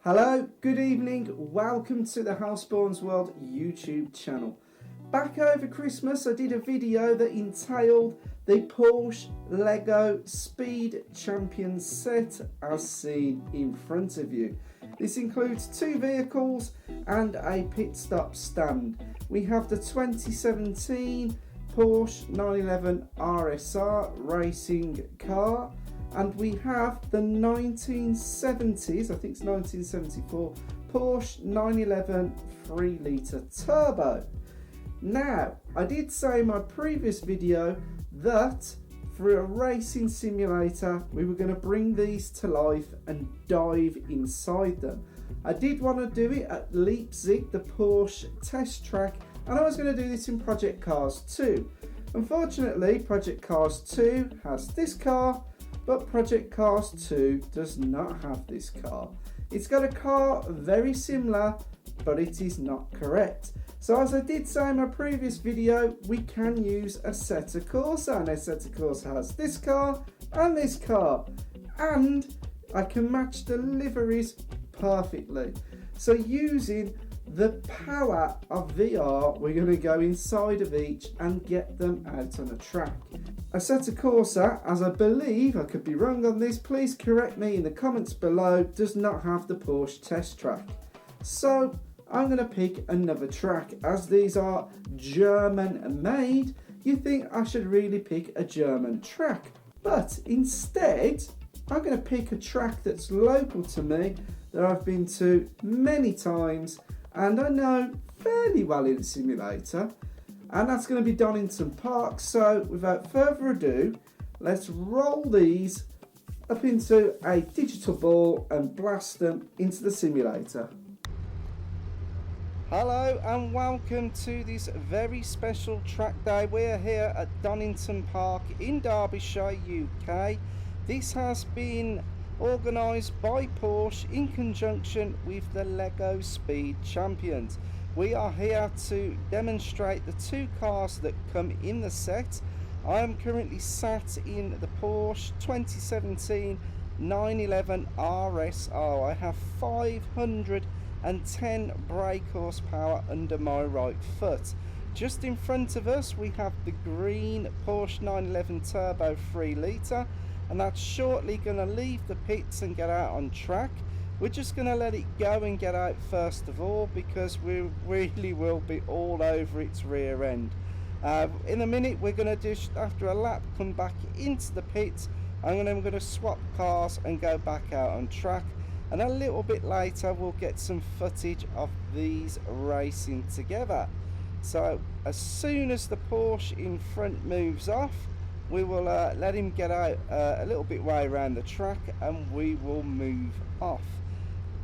Hello, good evening, welcome to the Hlspwns World YouTube channel. Back over Christmas I did a video that entailed the Porsche Lego Speed Champion set as seen in front of you. This includes two vehicles and a pit stop stand. We have the 2017 Porsche 911 RSR racing car, and we have the 1970s, I think it's 1974, Porsche 911 3 litre turbo. Now, I did say in my previous video that for a racing simulator we were going to bring these to life and dive inside them. I did want to do it at Hlspwns, the Porsche test track, and I was going to do this in Project Cars 2. Unfortunately, Project Cars 2 has this car, but Project Cars 2 does not have this car. It's got a car very similar, but it is not correct. So as I did say in my previous video, we can use Assetto Corsa, and Assetto Corsa has this car and this car, and I can match the liveries perfectly. So using the power of VR, we're going to go inside of each and get them out on a track. Assetto Corsa, as I believe, I could be wrong on this, please correct me in the comments below, does not have the Porsche test track. So I'm going to pick another track. As these are German made, you think I should really pick a German track. But instead, I'm going to pick a track that's local to me, that I've been to many times, and I know fairly well in a simulator, and that's going to be Donington Park. So without further ado, let's roll these up into a digital ball and blast them into the simulator. Hello and welcome to this very special track day. We're here at Donington Park in Derbyshire, UK. This has been organised by Porsche in conjunction with the Lego Speed Champions. We are here to demonstrate the two cars that come in the set. I am currently sat in the Porsche 2017 911 RSR. I have 510 brake horsepower under my right foot. Just in front of us we have the green Porsche 911 Turbo 3 litre, and that's shortly going to leave the pits and get out on track. We're just going to let it go and get out first of all, because we really will be all over its rear end. In a minute we're going to just, after a lap, come back into the pits, and then we're going to swap cars and go back out on track. And a little bit later we'll get some footage of these racing together. So as soon as the Porsche in front moves off, we will let him get out a little bit way around the track, and we will move off.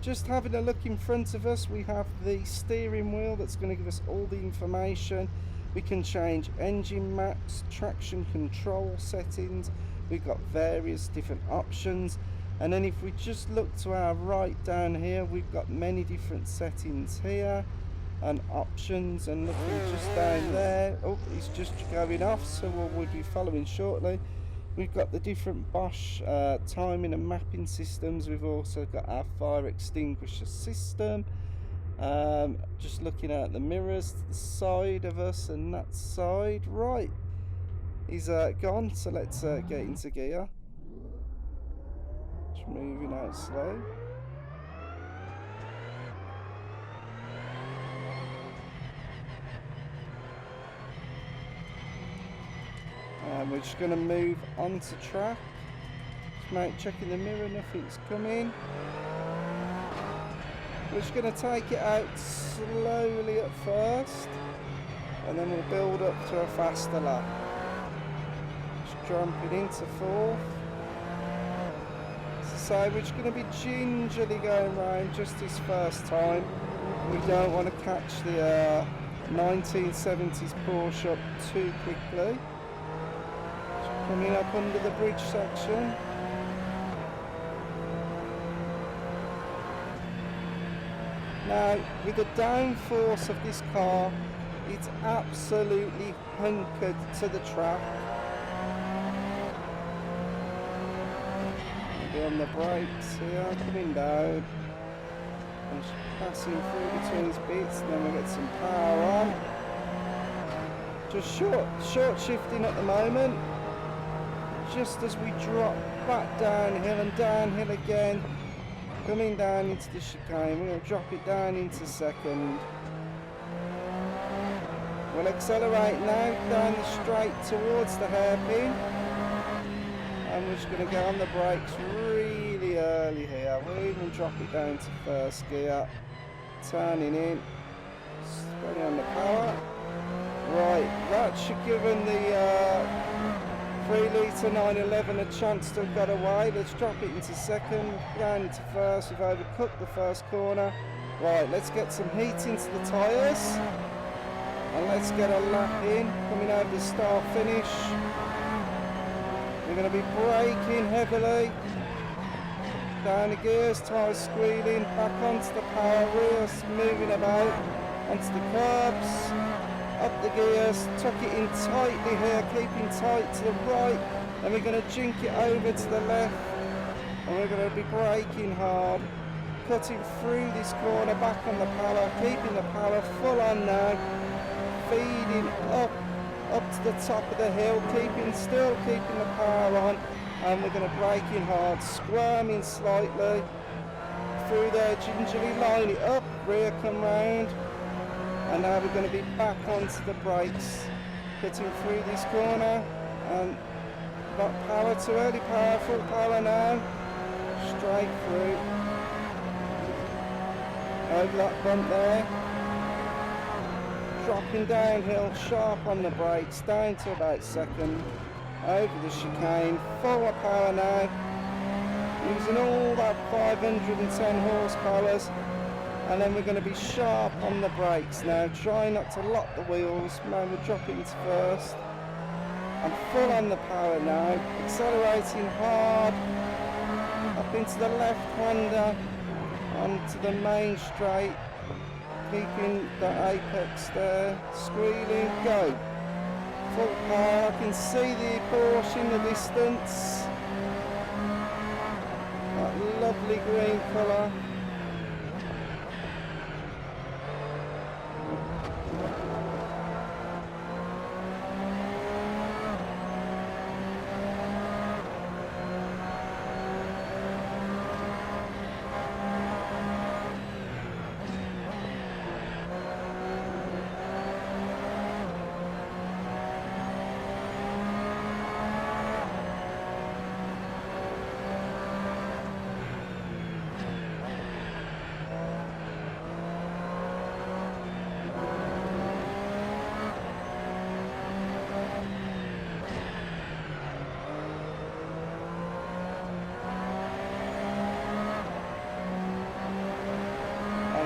Just having a look in front of us, we have the steering wheel that's going to give us all the information. We can change engine maps, traction control settings. We've got various different options. And then if we just look to our right down here, we've got many different settings here and options. And looking just down there, oh, it's just going off, so we'll be following shortly. We've got the different Bosch timing and mapping systems. We've also got our fire extinguisher system. Just looking at the mirrors to the side of us and that side. Right, he's gone, so let's get into gear. Just moving out slow. And we're just going to move onto track. Just checking the mirror, nothing's coming. We're just going to take it out slowly at first, and then we'll build up to a faster lap. Just jumping into fourth. So we're just going to be gingerly going round just this first time. We don't want to catch the 1970s Porsche up too quickly. Coming up under the bridge section. Now, with the downforce of this car, it's absolutely hunkered to the track. Be on the brakes here, coming down. And passing through between these bits, and then we get some power on. Just short shifting at the moment. Just as we drop back downhill and downhill again. Coming down into the chicane, we're going to drop it down into second. We'll accelerate now down the straight towards the hairpin. And we're just going to go on the brakes really early here. We'll even drop it down to first gear. Turning in. Steady on the power. Right, that should give the 3 litre 911 a chance to have got away. Let's drop it into second, down into first. We've overcooked the first corner. Right, let's get some heat into the tyres. And let's get a lap in, coming over the start finish. We're going to be braking heavily. Down the gears, tyres squealing, back onto the power wheels, moving about, onto the curbs. Up the gears, tuck it in tightly here, keeping tight to the right, and we're going to jink it over to the left, and we're going to be braking hard, cutting through this corner, back on the power, keeping the power full on now, feeding up to the top of the hill, still keeping the power on, and we're going to brake in hard, squirming slightly, through there, gingerly line it up, rear come round. And now we're going to be back onto the brakes, cutting through this corner, and got power to early power, full power now, straight through, over that bump there, dropping downhill, sharp on the brakes, down to about second, over the chicane, full power now, using all that 510 horsepower. And then we're going to be sharp on the brakes now, try not to lock the wheels. Now we'll drop it into first. I'm full on the power now, accelerating hard, up into the left-hander, onto the main straight, keeping the apex there, squealing, go. Full power, I can see the Porsche in the distance. That lovely green colour.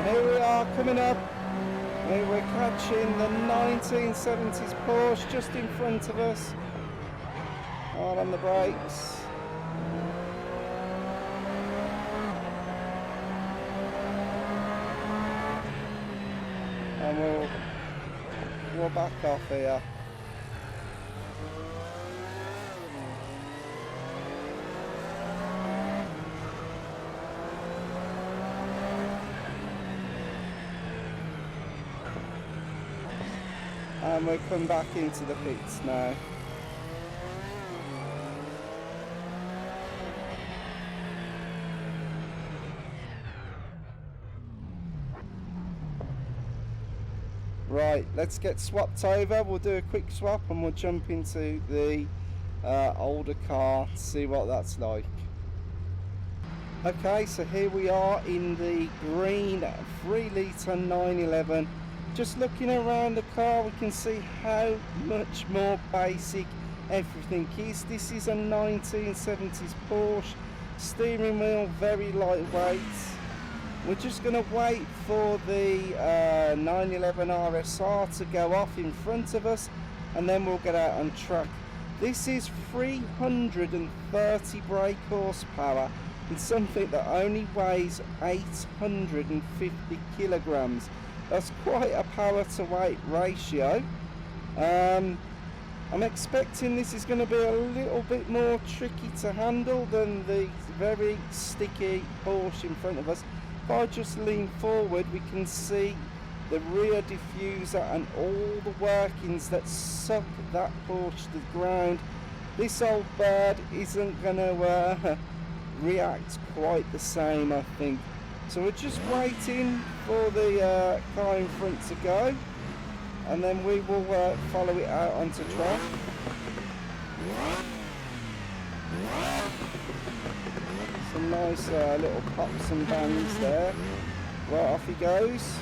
Here we are coming up, and we're catching the 1970s Porsche just in front of us. Hard on the brakes. And we'll back off here. And we'll come back into the pits now. Right, let's get swapped over. We'll do a quick swap and we'll jump into the older car to see what that's like. Okay, so here we are in the green 3 litre 911. Just looking around the car, we can see how much more basic everything is. This is a 1970s Porsche, steering wheel very lightweight. We're just going to wait for the 911 RSR to go off in front of us, and then we'll get out on track. This is 330 brake horsepower in something that only weighs 850 kilograms. That's quite a power to weight ratio. I'm expecting this is going to be a little bit more tricky to handle than the very sticky Porsche in front of us. If I just lean forward, we can see the rear diffuser and all the workings that suck that Porsche to the ground. This old bird isn't going to react quite the same, I think. So we're just waiting for the car in front to go, and then we will follow it out onto track. Some nice little pops and bangs there. Right, off he goes.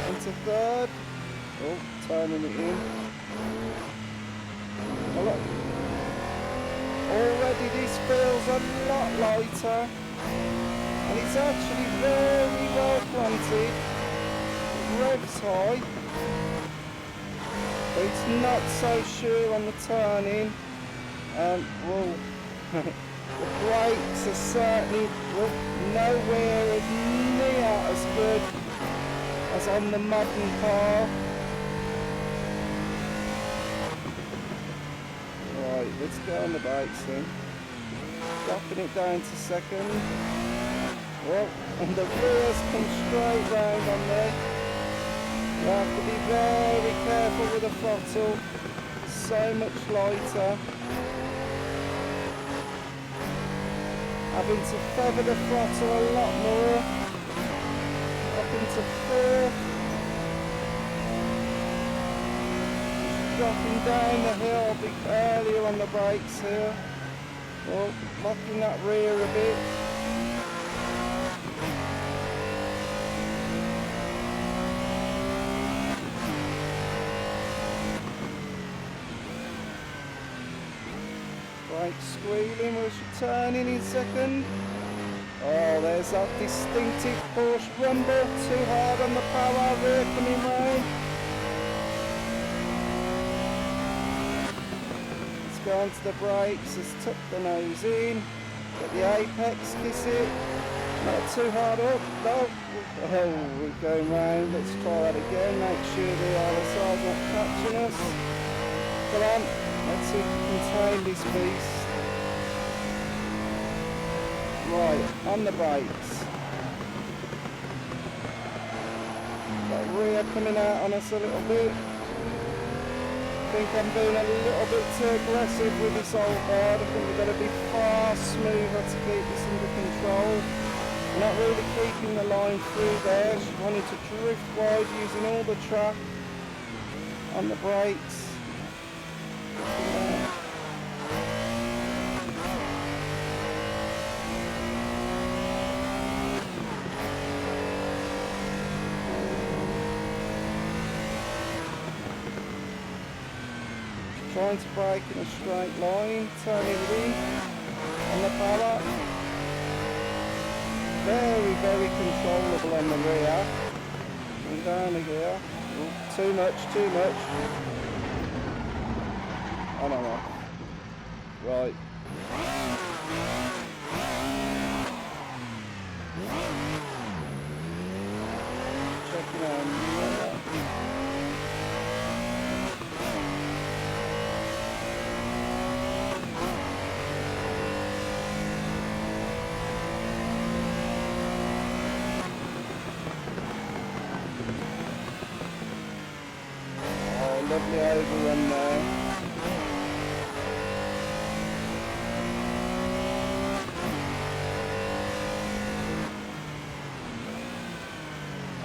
Into third. Oh, turning it in. Oh, look. Already this feels a lot lighter, and it's actually very well planted. Revs high, but it's not so sure on the turning. Well, the brakes are certainly nowhere near as good as on the modern car. Right, let's go on the brakes then. Dropping it down to second. Well, and the rears come straight round on there. You have to be very careful with the throttle. So much lighter. Having to feather the throttle a lot more. Up into fourth. Dropping down the hill a bit earlier on the brakes here. Well, locking that rear a bit. Brake squealing as you're turning in second. Oh, there's that distinctive Porsche rumble. Too hard on the power, rear coming round. Go onto the brakes, let's tuck the nose in, get the apex, kiss it, not too hard up, no, oh, we're going round, let's try that again, make sure the RSR's not catching us. Come on, let's see if we can tame this beast. Right, on the brakes. That rear coming out on us a little bit. I think I'm being a little bit too aggressive with this old bird. I think we've got to be far smoother to keep this under control. We're not really keeping the line through there. She wanted to drift wide using all the track on the brakes. Trying to brake in a straight line, turning it in on the power. Very, very controllable on the rear. And down here. Oh, too much, too much. Oh no, no. Right. Checking on. Lovely overrun there.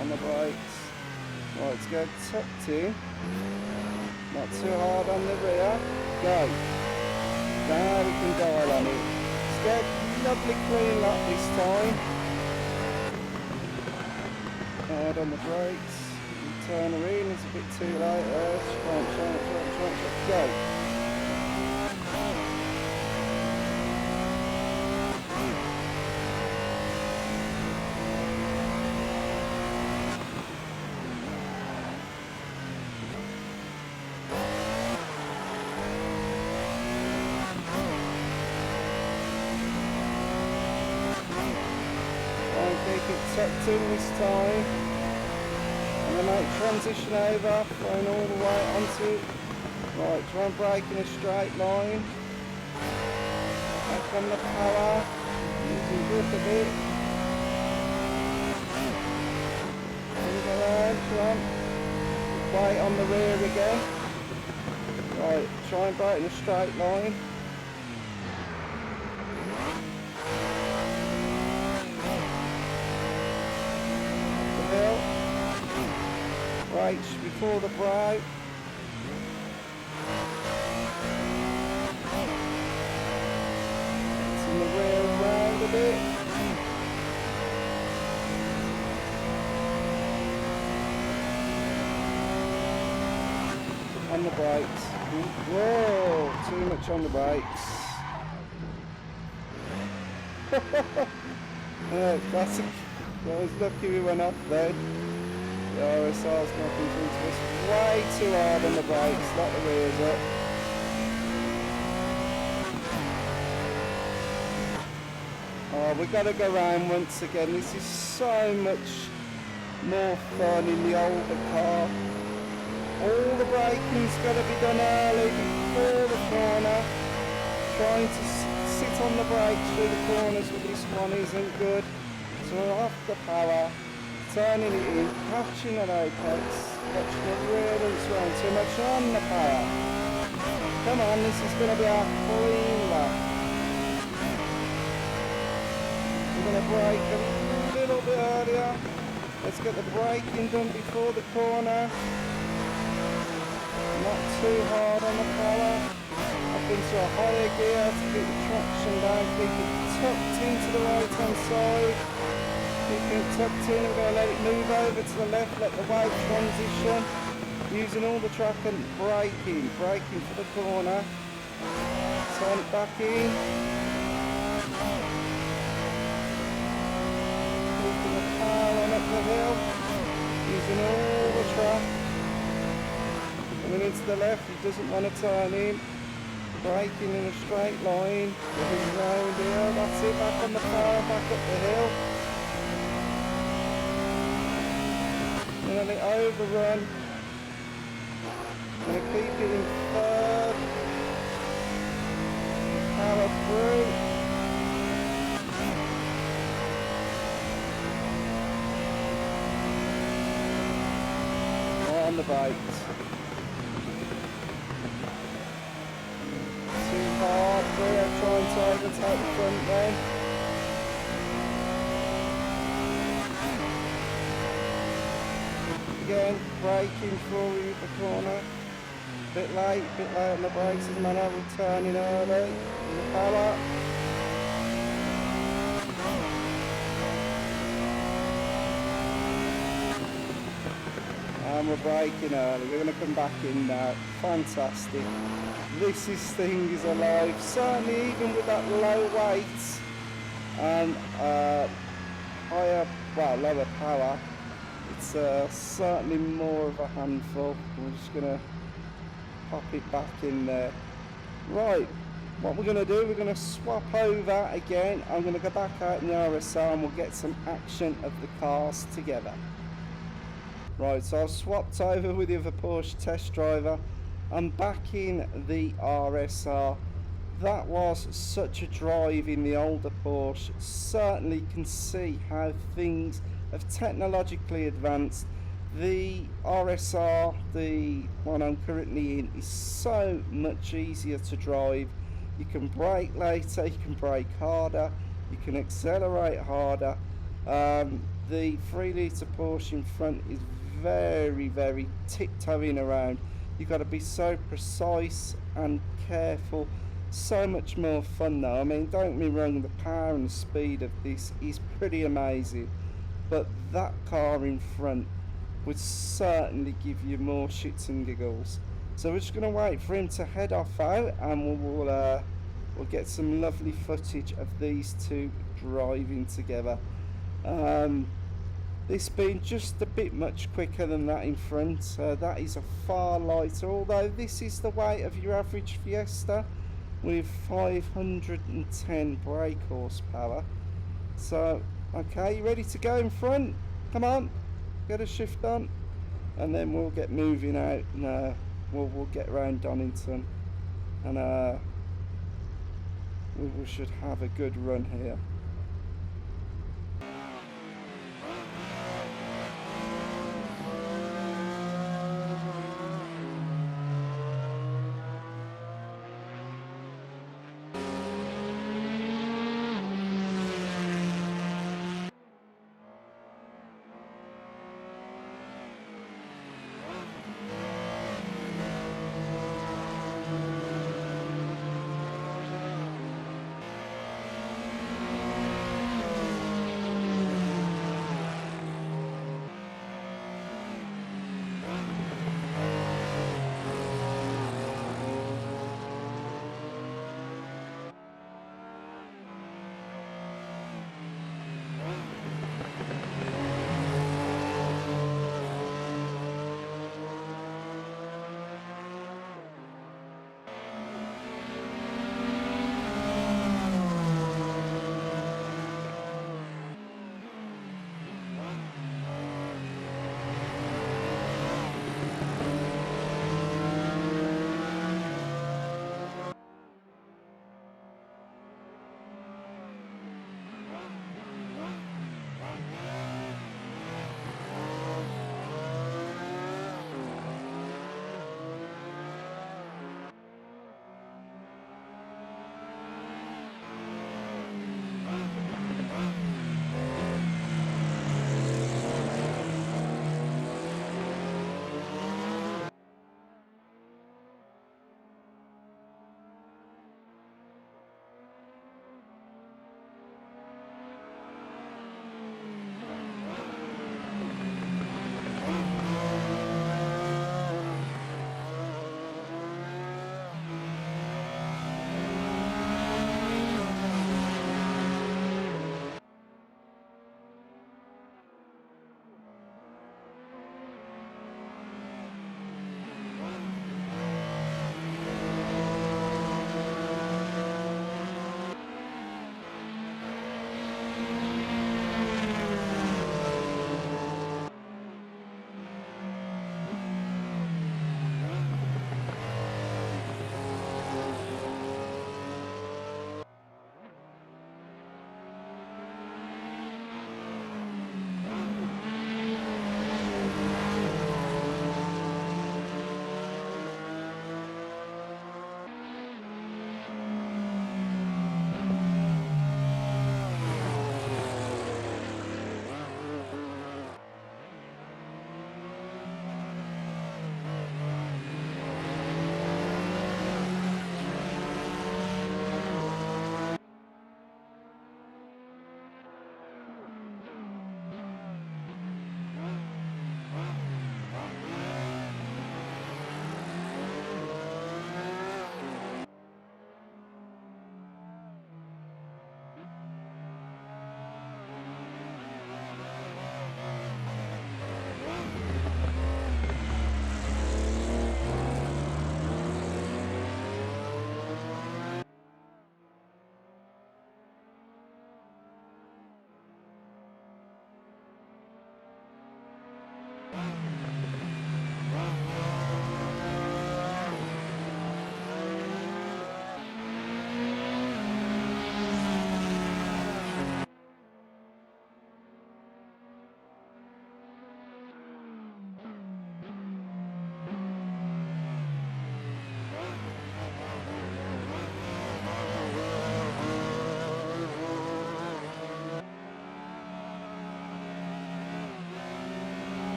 On the brakes. Right, let's go tucked in. Not too hard on the rear. Go. Now we can dial on it. Let's get a lovely clean lap this time. Hard on the brakes. Turn her in, it's a bit too late there. Go. keep it tucked in this time. I'm going to make transition over, going all the way onto it. Right, try and brake in a straight line. Back on the power, using grip a bit. Move around, come on. Weight on the rear again. Right, try and brake in a straight line. The hill. Brakes before the brake. The rear around a bit. On the brakes. Whoa, too much on the brakes. Classic. I was lucky we went up there. The RSR's knocking through to us. Way too hard on the brakes, let the rears up. Oh, we've got to go round once again. This is so much more fun in the older car. All the braking's got to be done early before the corner. Trying to sit on the brakes through the corners with this one isn't good. So we're off the power, turning it in, catching an apex, watching the rear that's round too much on the power. Come on, this is going to be our clean lap. We're going to brake a little bit earlier. Let's get the braking done before the corner. Not too hard on the power. Up into a higher gear to keep the traction down, keep it tucked into the right hand side. Keeping it tucked in, we're going to let it move over to the left, let the weight transition. Using all the track and braking for the corner. Turn it back in. Keeping the power on up the hill. Using all the track. Coming into the left, he doesn't want to turn in. Braking in a straight line. Going round here, that's it, back on the power, back up the hill. Nearly overrun. Going to keep it in third. Power through. Right on the brakes. Too hard there, trying to overtake the front then. Again, braking forward at the corner. Bit late on the brakes, doesn't matter, we're turning early. The power. And we're braking early, we're going to come back in now. Fantastic. This thing is alive, certainly even with that low weight and lower power. It's certainly more of a handful. We're just going to pop it back in there. Right, what we're going to do, we're going to swap over again. I'm going to go back out in the RSR and we'll get some action of the cars together. Right, so I've swapped over with the other Porsche test driver. I'm back in the RSR. That was such a drive in the older Porsche. Certainly can see how things have technologically advanced. The RSR, the one I'm currently in, is so much easier to drive. You can brake later, you can brake harder, you can accelerate harder. The 3 litre Porsche in front is very, very tiptoeing around. You've got to be so precise and careful. So much more fun though. I mean, don't get me wrong, the power and the speed of this is pretty amazing, but that car in front would certainly give you more shits and giggles. So we're just going to wait for him to head off out, and we'll get some lovely footage of these two driving together. This being just a bit much quicker than that in front. That is a far lighter, although this is the weight of your average Fiesta with 510 brake horsepower. So Okay, you ready to go in front? Come on, get a shift on, and then we'll get moving out, and we'll get around Donington, and we should have a good run here.